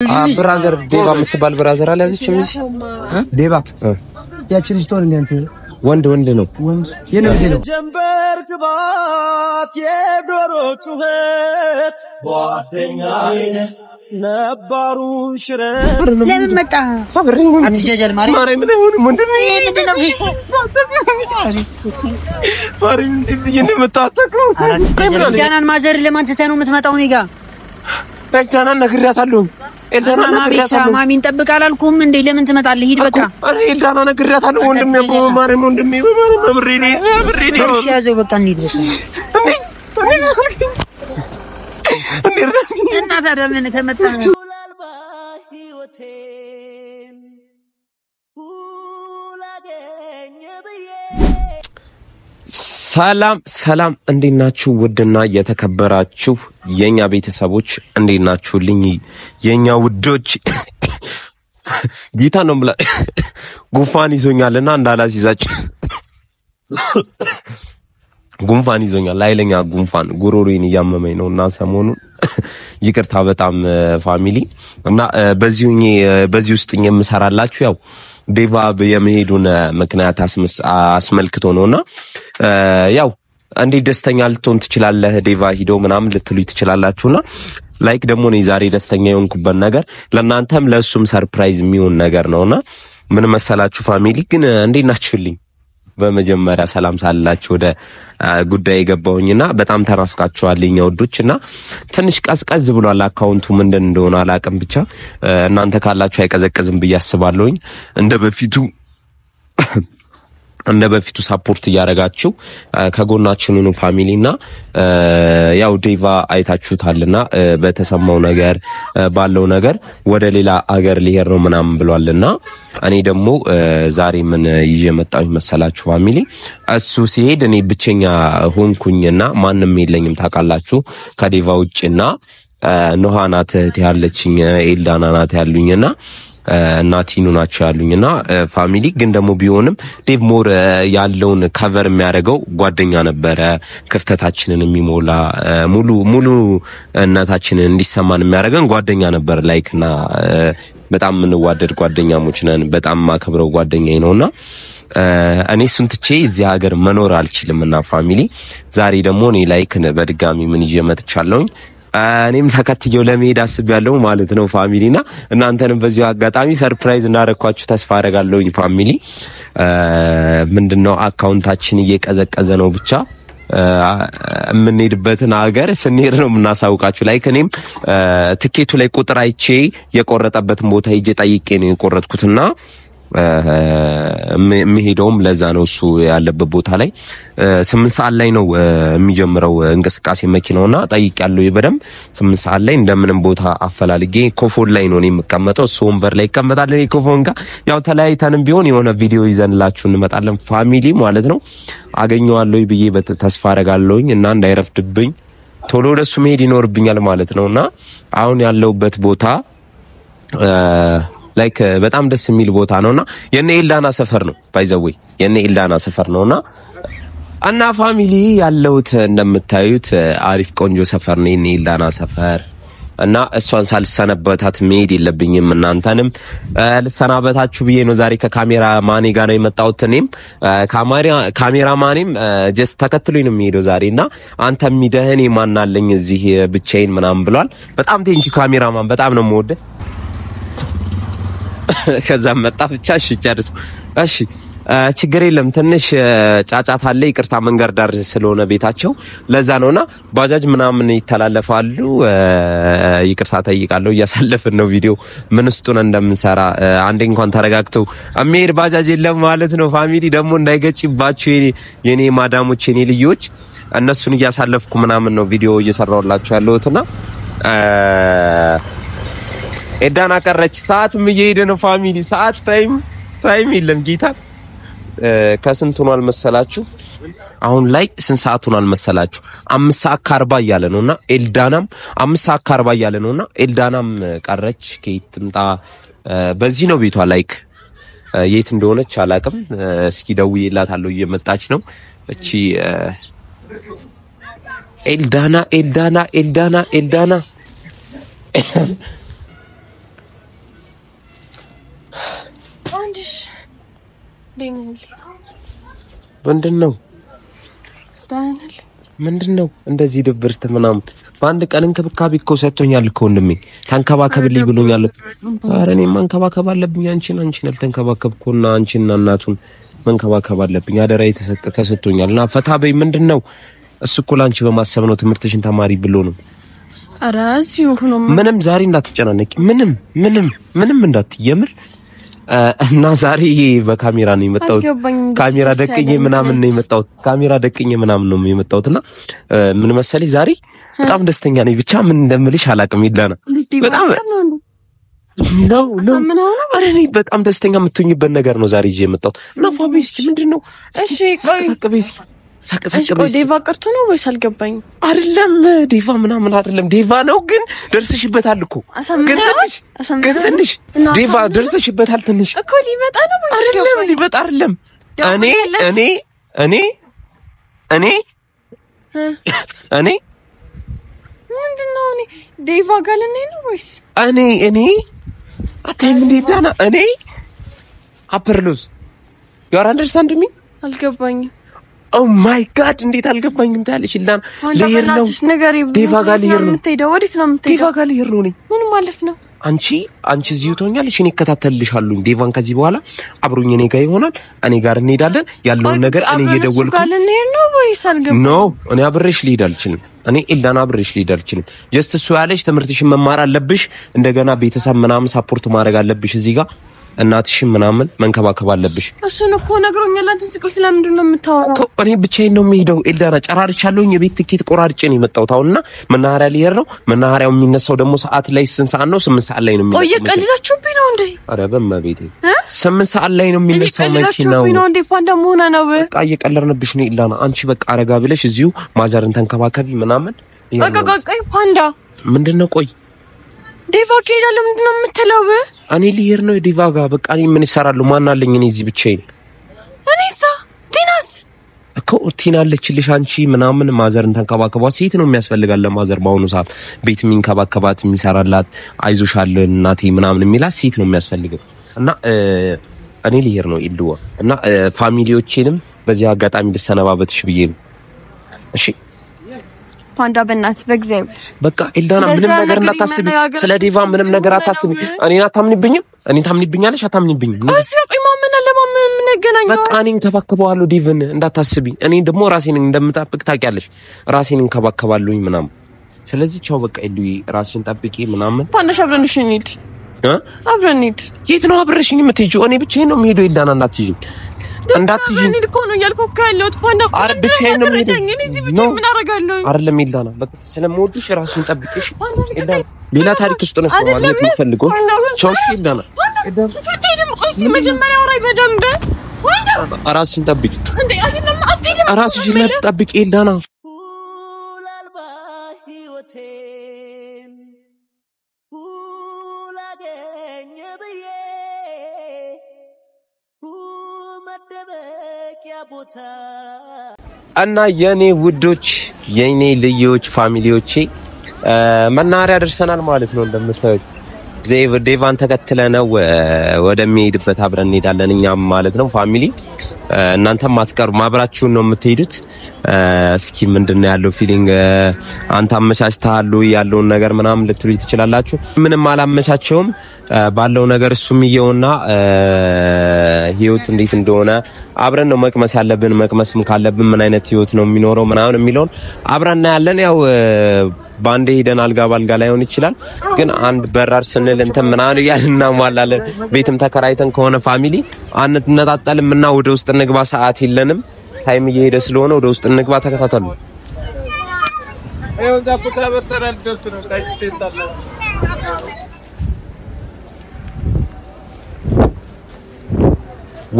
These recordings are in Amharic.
ብራዘር ዴባ ምትባል ብራዘር አላዘችም እዚህ ዴባ ያቺ ልጅ ተወል እንዴ ወንድ ነው ወንድ የነብዴ ነው ጀንበር ግባት የዶሮ ጩኸት ጓደኛዬ ነባሩ ሽረ ለምን መጣ አትጀጀል ማሪ ምን ሆነ ምንድነው ማሪ ምን መጣጣኩ ዳናን ማዘር ለማን ተተኑ የምትመጣው እኔ ጋር ዳናን ነግሬያታለሁ ኤልዳና ነግሬያታለሁ ማሚን ጠብቅ አላልኩም እንዴ ለምን ትመጣለህ ሂድ በቃ አረ ኤልዳና ነግሬያታለሁ ወንድሜ ማርያም ወንድሜ ብሬኔ እሺ ያዘው በቃ እንሂድ እና ታዲያ ምን ከመጣ ሰላም እንዴት ናችሁ ውድና የተከበራችሁ የኛ ቤተሰቦች እንዴት ናችሁልኝ የኛ ውዶች ጌታ ነው ብላ ጉንፋን ይዞኛልና እንዳላሲዛችሁ ጉንፋን ይዞኛል ኃይለኛ ጉንፋን ጉሮሮዬን እያመመኝ ነውና ሰሞኑን ይቅርታ በጣም ፋሚሊ እና በዚህ ውስጥ የምሰራላችሁ ያው ዴቫ የመሄዱን ምክንያት አስመልክቶ ነውና ያው እንዴ ደስተኛ ልትሆን ትችላለህ ዴቫ ሂዶ ምናምን ልትሉይ ትችላላችሁና ላይክ ደግሞ ነው ዛሬ ደስተኛ የሆንኩበት ነገር ለናንተም ለሱም ሰርፕራይዝ የሚሆን ነገር ነውና ምን መሰላችሁ ፋሚሊ ግን እንዴ ናችሁልኝ በመጀመሪያ ሰላም ሳላችሁ ወደ ጉዳይ የገባውኝና በጣም ተናፍቃችኋልኝ ወዶችና ትንሽ ቀዝቀዝ ብሏል አካውንቱ ምንድን እንደሆነ አላቅም ብቻ እናንተ ካላችሁ አይቀዘቅዝም በያስባለሁኝ እንደ በፊቱ ሰፖርት ያረጋችሁ ከጎናችን ነው ፋሚሊና ያው ዴቫ አይታችሁታልና በተሰማው ነገር ባለው ነገር ወደ ሌላ አገር ሊሄድ ነው ምናምን ብሏልና እኔ ደግሞ ዛሬ ምን ይዤ መጣሁ መሰላችሁ ፋሚሊ እሱ ሲሄድ እኔ ብቸኛ ሆንኩኝና ማንንም የለኝም ታውቃላችሁ ከዴቫ ውጭና ኖሃናት ያለችኝ ኤልዳና ናት ያሉኝና እናቲኑ ናቸው ያሉኝና ፋሚሊ ግን ደግሞ ቢሆንም ዴቭ ሞር ያለውን ከቨር የሚያደርገው ጓደኛ ነበረ ክፍተታችንን የሚሞላ ሙሉ እናታችንን እንዲሰማን የሚያደርገን ጓደኛ ነበር ላይክና በጣም እንዋደድ ጓደኛሞች ነን በጣም ማከብረው ጓደኛዬ ነውና እኔ ስንትቼ እዚህ ሀገር መኖር አልችልምና ፋሚሊ ዛሬ ደግሞ እኔ ላይክ በድጋሚ ምን ይዤ መጥቻለሁኝ እኔም ተከትየው ለመሄድ አስቤያለሁ ማለት ነው ፋሚሊና እናንተንም በዚሁ አጋጣሚ ሰርፕራይዝ እናረኳችሁ ተስፋ አደርጋለሁኝ ፋሚሊ ምንድነው አካውንታችን እየቀዘቀዘ ነው ብቻ የምንሄድበትን ሀገር ስንሄድ ነው የምናሳውቃችሁ ላይክ እኔም ትኬቱ ላይ ቁጥር አይቼ የቆረጠበትን ቦታ ሄጄ ጠይቄ ነው የቆረጥኩትና መሄዶም ለዛ ነው እሱ ያለበት ቦታ ላይ 8 ሰዓት ላይ ነው የሚጀምረው እንቅስቃሴ መኪናውና ጠይቄያለሁ ይበደም 8 ሰዓት ላይ እንደምንም ቦታ አፈላልጌ ኮፎን ላይ ነው የምቀመጠው እሱ ወንበር ላይ ይቀመጣል እኔ ኮፎን ጋር ያው ተለያይተንም ቢሆን የሆነ ቪዲዮ ይዘንላችሁ እንመጣለን ፋሚሊ ማለት ነው አገኘዋለሁ ብዬ ተስፋ አደርጋለሁኝ እና እንዳይረፍድብኝ ቶሎ ወደሱ መሄድ ይኖርብኛል ማለት ነውና አሁን ያለውበት ቦታ ላይክ በጣም ደስ የሚል ቦታ ነውና የኔ ኤልዳና ሰፈር ነው ባይዘዌ የኔ ኤልዳና ሰፈር ነውና እና ፋሚሊ ያለውት እንደምታዩት አሪፍ ቆንጆ ሰፈር ነው የኔ ኤልዳና ሰፈር እና እሷን ሳልሰነበታት መሄድ የለብኝም እናንተንም ልሰናበታችሁ ብዬ ነው ዛሬ ከካሜራ ማኔ ጋር ነው የመጣሁት እኔም ካሜራ ማኔም ጀስት ተከትሎኝ ነው የሚሄደው ዛሬና አንተ ሚደህኔ ማናለኝ እዚህ ብቻዬን ምናምን ብሏል በጣም ቴንኪው ካሜራማን በጣም ነው የምወደው ከዛ መጣ ብቻ እሺ ጨርስ እሺ ችግር የለም ትንሽ ጫጫታ አለ ይቅርታ መንገር ዳር ስለሆነ ቤታቸው ለዛ ነውና ባጃጅ ምናምን ይተላለፋሉ ይቅርታ ጠይቃለሁ እያሳለፈን ነው ቪዲዮ ምን ውስጡን እንደምንሰራ አንዴ እንኳን ተረጋግተው አሜር ባጃጅ የለም ማለት ነው ፋሚሊ ደግሞ እንዳይገጭባችሁ የኔ ማዳሞች የኔ ልጆች እነሱን እያሳለፍኩ ምናምን ነው ቪዲዮ እየሰራውላችሁ ያለሁትና ኤዳና ቀረች ሰዓትም እየሄደ ነው ፋሚሊ ሰዓት ታይም የለም ጌታ ከስንት ሆኗል መሰላችሁ አሁን ላይ ስንት ሰዓት ሆኗል መሰላችሁ 5:40 እያለ ነውና ኤልዳናም 5:40 እያለ ነውና ኤልዳናም ቀረች ከየት ትምጣ በዚህ ነው ቤቷ ላይክ የት እንደሆነች አላቅም እስኪ ደውዬላታለሁ እየመጣች ነው እቺ ኤልዳና አንዲሽ ደንል ምንድነው ምንድነው እንደዚህ ድብርት ምናምን በአንድ ቀን እንክብካቤ እኮ ሰጥቶኛል እኮ ወንድሜ ተንከባከብልኝ ብሎኛል ኧረ እኔ ማንከባከብ አለብኝ አንቺን አልተንከባከብኩና አንቺና እናቱን መንከባከብ አለብኝ አደራ ተሰጥቶኛልና ፈታ በይ ምንድነው እሱ እኮ ላንቺ በማሰብ ነው ትምርትሽን ተማሪ ብሎ ነው አራስ ይሁን ምንም ዛሬ እንዳትጨናነቂ ምንም እንዳትየምር እና ዛሬ በካሜራ ነው የመጣሁት ካሜራ ደቅኜ ምናምን ነው የመጣሁትና ምን መሰለኝ ዛሬ በጣም ደስተኛ ነኝ ብቻ ምን እንደምልሽ አላቅም ይላና በጣም ነው አረኔ በጣም ደስተኛ የምትሆኝበት ነገር ነው ዛሬ ይዤ የመጣሁት እና ፋቢስኪ ምንድነው እሺ ቆይ ዴቫ ቀርቶ ነው ወይስ አልገባኝ አይደለም ዴቫ ምናምን አይደለም ዴቫ ነው ግን ደርሰሽበታል እኮ ግን ትንሽ ዴቫ ደርሰሽበታል ትንሽ እኮ ሊመጣ ነው አይደለም እኔ ምንድነው እኔ ዴቫ ጋር ነው ወይስ እኔ አታይም እንዴታና እኔ አፐርሎስ you understand me አልገባኝም ኦ ማይ ጋድ እንዴት አልገባኝም ታለሽ ይላል ለየር ነው ዴቫ ጋር ለየር ነው ዴቫ ጋር ለየር ነው ምን ማለት ነው አንቺ እዚሁ ትሆኛለሽ እኔ እከታተልልሻለሁ ዴቫን ከዚህ በኋላ አብሮኝ እኔ ጋር ይሆናል እኔ ጋር እንሄዳለን ያለውን ነገር እኔ እየደወልኩ ነው ወይስ አልገባኝም ኖ እኔ አብሬሽ ልሄድ አልችልም እኔ ኢላና አብሬሽ ልሄድ አልችልም ጀስት እሱ ያለሽ ትምህርትሽን መማር አለብሽ እንደገና ቤተሰብ ምናምን ሰፖርት ማድረግ አለብሽ እዚህ ጋር እናትሽን ምናምን መንከባከብ አለብሽ እሱን እኮ ነግሮኛል አንተ ስልኩ ስለምንድን ነው የምታወራው እኔ ብቻዬን ነው የምሄደው ኤልዳና ጨራርቻለሁኝ የቤት ትኬት ቆራርጬ ነው የመጣሁት አሁንና መናኸሪያ ልሄድ ነው መናኸሪያው የሚነሳው ደግሞ ሰዓት ላይ 8 ሰዓት ነው 8 ሰዓት ላይ ነው የሚነሳው ቆይ ቀልዳችሁብኝ ነው እንዴ ኧረ በመቤቴ 8 ሰዓት ላይ ነው የሚነሳው መኪናው ነው እንዴ ፓንዳ መሆና ነው በቃ እየቀለርንብሽ ነው ኤልዳና አንቺ በቃ አረጋ ብለሽ እዚሁ ማዘርን ተንከባከቢ ምናምን ቆይ ፓንዳ ምንድነው ቆይ ዴቫ ከሄዳለሁ ምንድነው የምትለው እኔ ልሄድ ነው ዴቫ ጋር በቃ እኔ ምን ይሰራሉ ማን አለኝ እኔ እዚህ ብቻዬን እኔሳ ቲናስ እኮ ቲና አለችልሽ አንቺ ምናምን ማዘርን ተንከባከባ ሴት ነው የሚያስፈልጋል ለማዘር ባሁኑ ሰዓት ቤት የሚንከባከባት የሚሰራላት አይዞሻል እናቴ ምናምን የሚላት ሴት ነው የሚያስፈልገው እና እኔ ልሄድ ነው ኢልዱዋ እና ፋሚሊዎቼንም በዚህ አጋጣሚ ልሰነባበትሽ ብዬ ነው እሺ ፓንዳ በእናትህ በእግዚአብሔር በቃ ኤልዳና ምንም ነገር እንዳታስቢ ስለ ዴቫ ምንም ነገር አታስቢ እኔን አታምኒብኝም እኔን ታምኒብኛለሽ አታምኒብኝም እሺ በቃ ማመን ለማመን ምን ያገናኛል በቃ እኔን እንከባከባለሁ ዴቭን እንዳታስቢ እኔ ደግሞ ራሴን እንደምጠብቅ ታውቂያለሽ ራሴን እንከባከባለሁኝ ምናምን ስለዚህ ቻው በቃ ኤልዱይ ራስሽን ጠብቂ ምናምን ፓንዳ አብረንሽ እንሂድ አብረንሂድ የት ነው አብረሽኝ የምትሄጂው እኔ ብቻዬን ነው የምሄደው ኤልዳና እንዳትይኝ እኔ እኮ ነው ያልኩህ ካለሁት ፓንዳ አረ ብቻዬን ነው የምሄደው እኔ እዚህ ብቻዬን ምን አደርጋለሁ አይደለም ኤልዳና በቃ ስለምወድሽ ራስሽን ጠብቂሽ ኤልዳና ሌላ ታሪክ ውስጥ ነው ማለት የምፈልገው ቻው ኤልዳና እስቲ መጀመሪያ አውራኝ በደንብ ራስሽን ጠብቂ እንዴ አይደለም አትይኝ ራስሽን ጠብቂ ኤልዳና እና የኔ ውዶች የኔ ልዮች ፋሚሊዎቼ መናኸሪያ ደርሰናል ማለት ነው እንደምታዩት ዴቫን ተከትለነው ወደሚሄድበት አብረን እንሄዳለን እኛም ማለት ነው ፋሚሊ እናንተም ማትቀሩ ማብራችሁን ነው የምትሄዱት እስኪ ምንድነው ያለው ፊሊንግ አንተ አመቻችተሃል ያለውን ነገር ምናምን ልትሉ ትችላላችሁ ምንም አላመቻቸውም ባለው ነገር እሱም ይየውና ህይወት እንዴት እንደሆነ አብረን ነው መቅመስ ያለብን መቅመስም ካለብን ምን አይነት ህይወት ነው የሚኖረው ምናምን የሚለውን አብረን ያለን ያው ባንዴ ሄደን አልጋ ባልጋ ላይሆን ይችላል ግን አንድ በራር ስንል እንትን ምናምን ያልና ማላለን ቤትም ተከራይተን ከሆነ ፋሚሊ አንነጣጣልምና ወደ ውስጥ እንግባ ሰዓት የለንም ታይም እየሄደ ስለሆነ ወደ ውስጥ እንግባ ተከታተሉ አይው ዛፉ ተበርተራል ደስ ነው ታይ ቴስታለ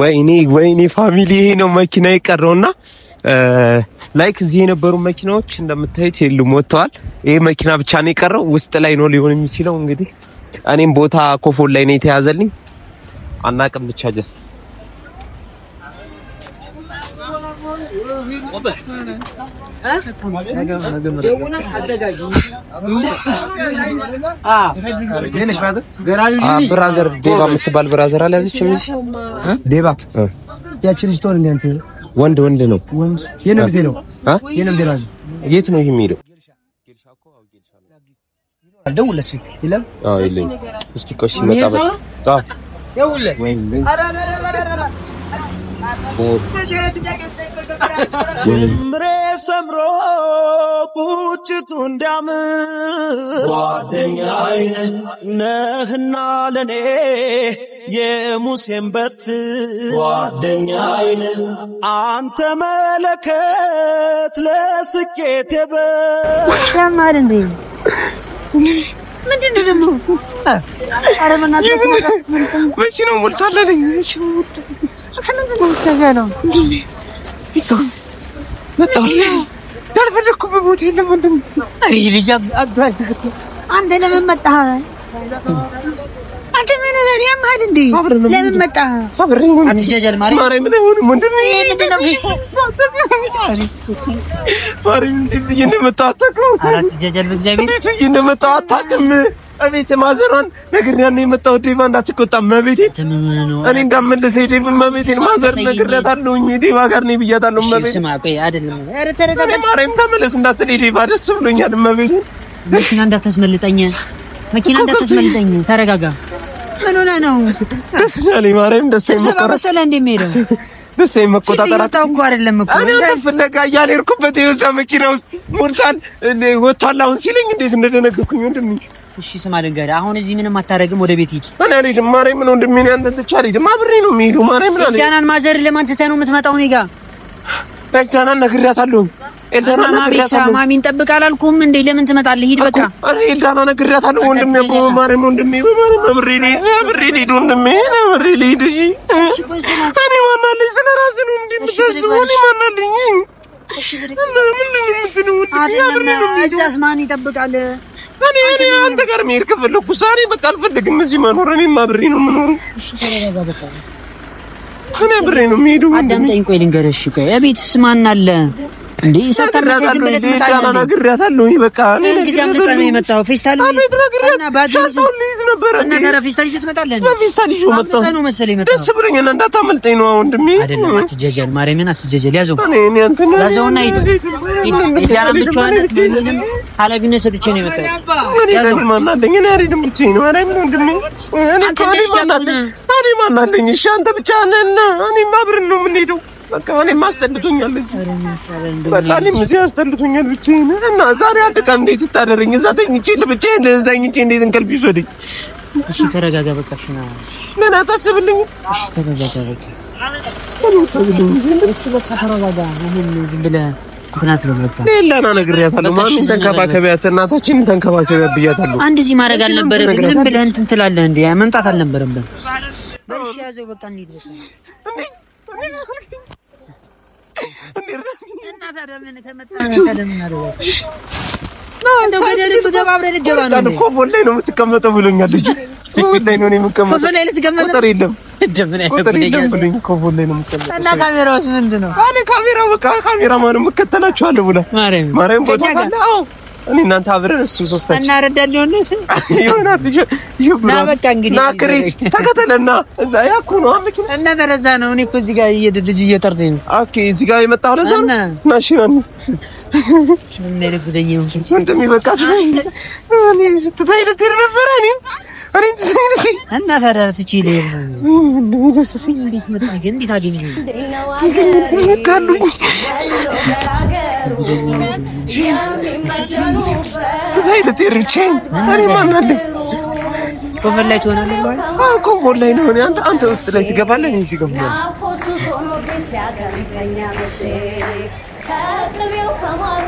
ወይኔ ፋሚሊ ይሄ ነው መኪና የቀረውና ላይክ እዚህ የነበሩ መኪናዎች እንደምታዩት የሉም ወጥተዋል ይሄ መኪና ብቻ ነው የቀረው ውስጥ ላይ ነው ሊሆን የሚችለው እንግዲህ እኔም ቦታ ኮፎል ላይ ነው የተያዘልኝ አናቅም ብቻ ጀስት ብራዘር ዴባ የምትባል ብራዘር አልያዘችም እዚህ ዴባ ያቺ ልጅ ተወል እንዴ ወንድ ነው ወንድ የነብቴ ነው የነብቴ የት ነው የሚሄደው ደውለሽ ይላል ይለኝ እስቲ ቆይ ሲመጣ ደውለ ጀምሬ ሰምሮ ቁጭቱ እንዳምር ጓደኛዬ ነህና ለኔ የሙሴን በትር ጓደኛዬ አንተ መለከት ለስኬቴ በሻማር እንዴ ምንድነው ደግሞ አረመና መኪናው ሞልታለኝ ያልፈለኩ በቦታ የለም ወንድም አይ ልጅ አባል አንተ ለምን መጣህ አንተ ምን ነው ያማል እንዴ ለምን መጣህ አትጃጃል ማርያም ምን ሆነ ወንድም ማርያም እንደመጣህ አታውቅም አትጃጃል በእግዚአብሔር እንደመጣህ አታውቅም አቤት ማዘሯን ነግሬያት ነው የመጣሁት ዴቫ እንዳትቆጣ መቤቴ እኔ እንዳመለሰኝ ዴቭ መቤቴን ማዘር ነግሬያታለሁ ዴቫ ጋር ነኝ ብያታለሁ መቤቴ ስማ ቆይ አይደለም ኧረ ተረጋጋ ማርያም ተመለስ እንዳትል ዴቫ ደስ ብሎኛል መቤቴ መኪና እንዳታስመልጠኝ ተረጋጋ ምን ሆነ ነው ደስ ያለኝ ማርያም ደስ ይመጣው በሰለ እንደሚሄደው ደስ ይመቆጣጠራ እኮ አይደለም እኮ እኔ ተፈለጋ ያለርኩበት የወዛ መኪና ውስጥ ሞልቷል ወጥቷል አሁን ሲለኝ እንዴት እንደደነገርኩኝ ወንድም እሺ ስማ ልንገርህ አሁን እዚህ ምንም አታረግም ወደ ቤት ሂድ እኔ አልሄድም ማርያም ነው እንደምን አንተን ትቻለህ ማብሬ ነው የሚሄደው ማርያም ነው ኤልዳናን ማዘር ለማን ትተህ ነው የምትመጣው እኔ ጋር ኤልዳናን ነግሬያታለሁ ኤልዳናን ነግሬያታለሁ ማሚን ጠብቅ አላልኩም እንዴ ለምን ትመጣለህ ሂድ በቃ እኔ ኤልዳና ነግሬያታለሁ ወንድሜ ማርያም ወንድሜ ማብሬ ነው ወንድሜ እሺ እኔ ማናለኝ ስለራሴ ነው እንደምታስበው እኔ ማናለኝ እሺ እዛስ ማን ይጠብቃል እኔ አንተ ጋር መሄድ ከፈለኩ ዛሬ በቃ አልፈልግም እዚህ መኖር እኔም አብሬ ነው የምኖረው እሺ ተረጋጋ በቃ እኔ አብሬ ነው የምሄደው አዳምጠኝ ቆይ ልንገርህ እሺ ቆይ እቤትስ ማን አለ እንዴ ሳታመጣ ዝም ብለህ ትመጣለህ ነግሬያታለሁ በቃ እኔ ነግሬያታለሁ ነው የመጣው ፌስታል እና ባጃጅ ነበር እና ተራ ፌስታል ይዘህ ትመጣለህ ፌስታል ይዤ መጣሁ ነው መሰለኝ መጣሁ ደስ ብሎኛል እንዳታመልጠኝ ነው ወንድሜ አይደለም አትጀጀል ማርያምን አትጀጀል ያዘው እኔ አንተን ያዘውና ይዳራም ብቻዋን ምንም ኃላፊነት ሰጥቼ ነው የመጣው እኔ ማናለኝ እኔ አሪድም ብቻዬን ማርያም ነው ወንድሜ እኔ ማናለኝ እሺ አንተ ብቻ ነህና እኔም አብረን ነው የምንሄደው በቃ እኔም አስጠልቶኛል እዚህ በቃ እኔም እዚህ አስጠልቶኛል ብቻዬን እና ዛሬ አንድ ቀን እንዴት ታደረኝ እዛ ተኝቼ እንዴት እንቅልፍ ይዞኝ እሺ ተረጋጋ በቃ እሺ ና ምን አታስብልኝ እሺ ተረጋጋ በቃ ተረጋጋ ምን ዝም ብለህ ምክንያት ነው በቃ ሌላና ነግሬያታለሁ ማንን ተንከባከቢያት እናታችንን ተንከባከቢያት ብያታለሁ አንድ እዚህ ማድረግ አልነበረብኝ ዝም ብለህ እንትን ትላለህ እንዴ መምጣት አልነበረብኝ በልሽ ያዘው በቃ እንሂድ እና ታዲያ ምን ከመጣ እንደው ገደል ብገባ አብረን ልገባ ነው ኮፎል ላይ ነው የምትቀመጠው ብሎኛል ልጅ ኮፎል ላይ ነው የምትቀመጠው ኮፎል ላይ ልትቀመጥ ቁጥር የለም ቁጥር የለም ኮፎል ላይ ነው የምትቀመጠው እና ካሜራውስ ምንድነው አለ ካሜራው በቃ ካሜራማን መከተላችኋለሁ ብላ ማርያም ቦታ አዎ እኔ እናንተ አብረን እሱ ሶስታችን እና ረዳል ሊሆንስ ይሆናል ና በቃ እንግዲህ ና ክሬት ተከተለና እዛ ያኩ ነው አመኪና እና ተረዛ ነው እኔ እኮ እዚህ ጋር ልጅ እየጠርተኝ ነው ኦኬ እዚህ ጋር የመጣው ለዛ ና እሺ ነው ምን ልብደኝው ወንድሜ በቃ እኔ ትታይለት ነበር እኔ እና ታዲያ ትችይ ደስሲኝ እንዴት መጣ ግን እንዴት አገኘኝ ካሉኝ ትታይለት ይርቼን እኔ ማን አለ ኮንፎል ላይ ትሆናለህ ወይ ኮንፎል ላይ ነው አንተ ውስጥ ላይ ትገባለህ እኔ እዚህ ገባለሁ ከቅቤው ከማሩ